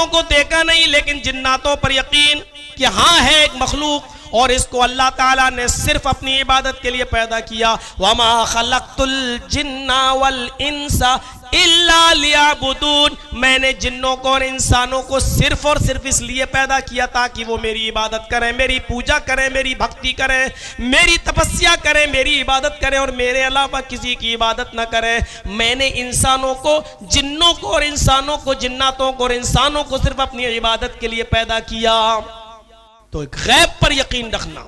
کو دیکھا نہیں لیکن جناتوں پر یقین کہ ہاں ہے ایک مخلوق اور اس کو اللہ تعالیٰ نے صرف اپنی عبادت کے لیے پیدا کیا. وَمَا خَلَقْتُ الْجِنَّ وَالْإِنسَ إِلَّا لِيَعْبُدُونَ. میں نے جنوں کو اور انسانوں کو صرف اور صرف اس لیے پیدا کیا تاکہ وہ میری عبادت کریں, میری پوجا کریں, میری بھکتی کریں, میری تپسیا کریں, میری عبادت کریں اور میرے علاوہ کسی کی عبادت نہ کریں. میں نے انسانوں کو, جنوں کو اور انسانوں کو, جناتوں کو اور انسانوں کو صرف اپنی عبادت کے لیے پیدا کیا. تو ایک غیب پر یقین رکھنا,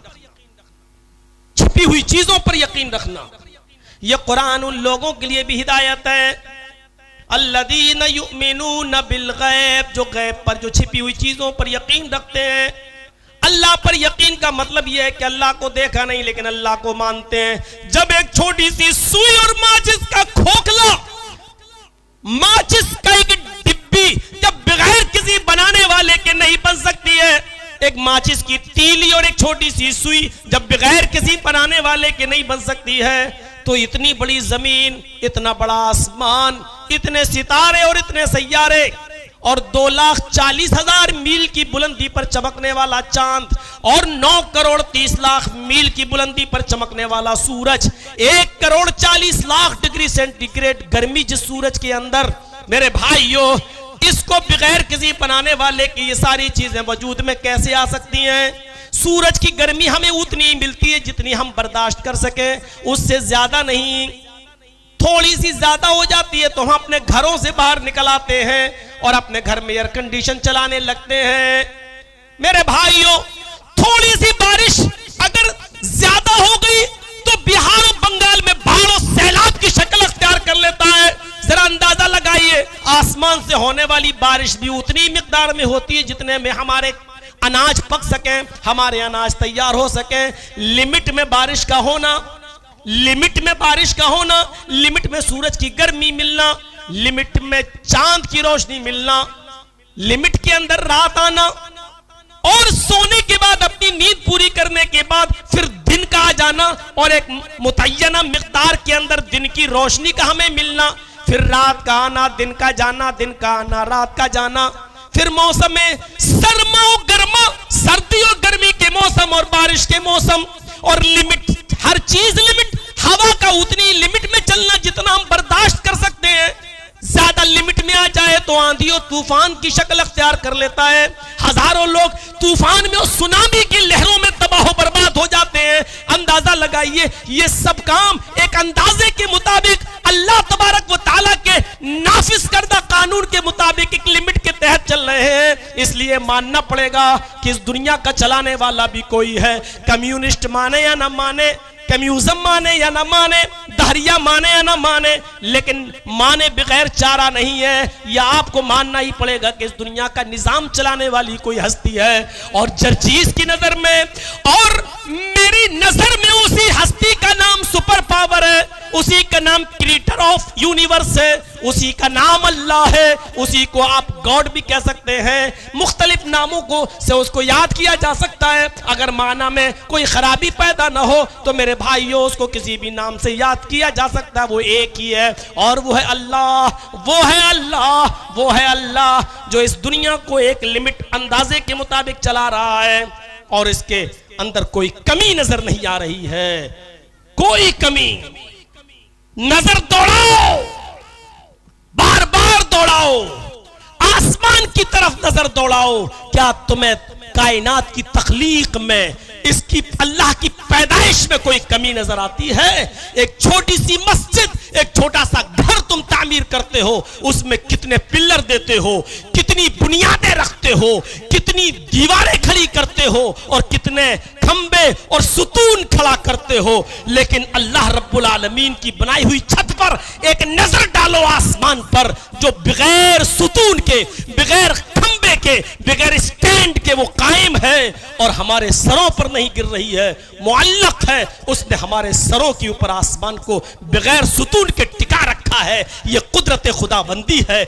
چھپی ہوئی چیزوں پر یقین رکھنا, یہ قرآن ان لوگوں کے لیے بھی ہدایت ہے. الذین یؤمنون بالغیب, جو غیب پر, جو چھپی ہوئی چیزوں پر یقین رکھتے ہیں. اللہ پر یقین کا مطلب یہ ہے کہ اللہ کو دیکھا نہیں لیکن اللہ کو مانتے ہیں. جب ایک چھوٹی سی سوئی اور ماچس کا کھوکھلا, ماچس کا ایک ڈبی جب بغیر کسی بنانے والے کے نہیں بن سکتی ہے, ایک ماچس کی تیلی اور ایک چھوٹی سی سوئی جب بغیر کسی بنانے والے کے نہیں بن سکتی ہے, تو اتنی بڑی زمین, اتنا بڑا آسمان, اتنے ستارے اور اتنے سیارے اور 2,40,000 میل کی بلندی پر چمکنے والا چاند اور 9,30,00,000 میل کی بلندی پر چمکنے والا سورج, 1,40,00,000 ڈگری سینٹی گریڈ گرمی جس سورج کے اندر, میرے بھائیو اس کو بغیر کسی بنانے والے کی یہ ساری چیزیں وجود میں کیسے آ سکتی ہیں؟ سورج کی گرمی ہمیں اتنی ملتی ہے جتنی ہم برداشت کر سکیں, اس سے زیادہ نہیں. تھوڑی سی زیادہ ہو جاتی ہے تو ہم اپنے گھروں سے باہر نکل آتے ہیں اور اپنے گھر میں ایئر کنڈیشن چلانے لگتے ہیں. میرے بھائیوں تھوڑی سی بارش اگر زیادہ ہو گئی تو بہار و بنگال میں باڑھ و سیلاب کی شکل اختیار کر لیتا ہے. ذرا اندازہ لگائیے, آسمان سے ہونے والی بارش بھی اتنی مقدار میں ہوتی ہے جتنے میں ہمارے اناج پک سکیں, ہمارے اناج تیار ہو سکیں. لمٹ میں بارش کا ہونا, لمٹ میں بارش کا ہونا, لمٹ میں سورج کی گرمی ملنا, لمٹ میں چاند کی روشنی ملنا, لمٹ کے اندر رات آنا اور سونے کے بعد اپنی نیند پوری کرنے کے بعد پھر دن کا آ جانا اور ایک متعینہ مقدار کے اندر دن کی روشنی کا ہمیں ملنا, پھر رات کا آنا, دن کا جانا, دن کا آنا, رات کا جانا, پھر موسم سرما و گرما, سردی و گرمی کے موسم اور بارش کے موسم, اور لمٹ, ہر چیز لمٹ. ہوا کا اتنی لمٹ میں چلنا جتنا ہم برداشت کر سکتے ہیں, زیادہ لمٹ میں آ جائے تو آندھی اور طوفان کی شکل اختیار کر لیتا ہے. ہزاروں لوگ طوفان میں اور سونامی کی لہروں میں تباہ و برباد ہو جاتے ہیں. اندازہ لگائیے یہ سب کام ایک اندازے کے مطابق اللہ تبارک و تعالیٰ کے نافذ کردہ قانون کے مطابق ایک لمٹ کے تحت چل رہے ہیں. اس لیے ماننا پڑے گا کہ اس دنیا کا چلانے والا بھی کوئی ہے. کمیونسٹ مانے یا نہ مانے, کمیوزم مانے یا نہ مانے, دہریہ مانے یا نہ مانے, لیکن مانے بغیر چارہ نہیں ہے. یا آپ کو ماننا ہی پڑے گا کہ اس دنیا کا نظام چلانے والی کوئی ہستی ہے, اور جرجیز کی نظر میں اور میری نظر میں اسی ہستی کا نام سپر پاور ہے, اسی کا نام کریٹر آف یونیورس ہے, اسی کا نام اللہ ہے, اسی کو آپ گاڈ بھی کہہ سکتے ہیں. مختلف ناموں کو سے اس کو یاد کیا جا سکتا ہے. اگر معنی میں کوئی خرابی پیدا نہ ہو تو میرے بھائیوں اس کو کسی بھی نام سے یاد کیا جا سکتا ہے. وہ ایک ہی ہے اور وہ ہے اللہ, وہ ہے اللہ, وہ ہے اللہ جو اس دنیا کو ایک لمٹ اندازے کے مطابق چلا رہا ہے اور اس کے اندر کوئی کمی نظر نہیں آ رہی ہے, کوئی کمی. نظر دوڑاؤ, بار بار دوڑاؤ, آسمان کی طرف نظر دوڑاؤ. کیا تمہیں کائنات کی تخلیق میں, اس کی اللہ کی پیدائش میں کوئی کمی نظر آتی ہے؟ ایک چھوٹی سی مسجد, ایک چھوٹا سا گھر تم تعمیر کرتے ہو, اس میں کتنے پلر دیتے ہو, کتنی بنیادیں رکھتے ہو, کتنی دیواریں کھڑی کرتے ہو اور کتنے کھمبے اور ستون کھڑا کرتے ہو. لیکن اللہ رب العالمین کی بنائی ہوئی چھت پر ایک نظر ڈالو آسمان پر جو بغیر ستون کے, بغیر کھمبے کے, بغیر اسٹینڈ کے وہ قائم ہے اور ہمارے سروں پر نہیں گر رہی ہے, معلق ہے. اس نے ہمارے سروں کے اوپر آسمان کو بغیر ستون کے ٹکا رکھا ہے. یہ قدرت خدا بندی ہے.